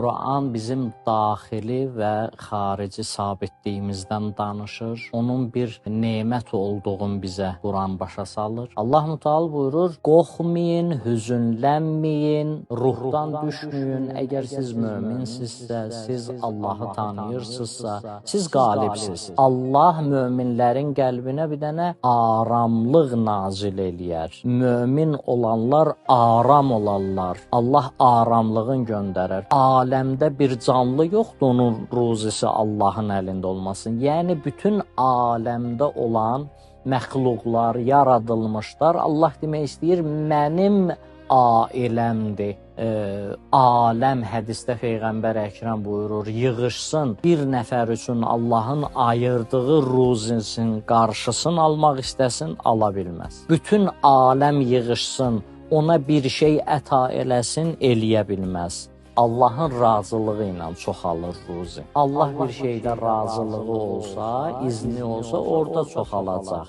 Quran bizim daxili və xarici sabitliyimizdən danışır. Onun bir nemət olduğunu bizə Quran başa salır. Allah Müteala buyurur, qorxmayın, hüzünlənməyin, ruhdan düşməyin. Əgər siz möminsinizsə, siz Allahı tanıyırsınızsa, siz qalibsiz. Allah möminlərin qəlbinə bir dənə aramlıq nazil eləyər. Mömin olanlar aram olarlar. Allah aramlığın göndərər. Aləmdə bir canlı yoxdur, onun ruzisi Allahın əlində olmasın. Yəni, bütün aləmdə olan məxluqlar, yaradılmışlar, Allah demək istəyir, mənim ailəmdir. Aləm hədisdə Peyğəmbər Əkrəm buyurur, yığışsın, bir nəfər üçün Allahın ayırdığı ruzisin qarşısını almaq istəsin, ala bilməz. Bütün aləm yığışsın, ona bir şey əta eləsin, eləyə bilməz. Allahın razılığı ilə çoxalır ruzi. Allah bir şeydə razılığı olsa, izni olsa, orada çoxalacaq.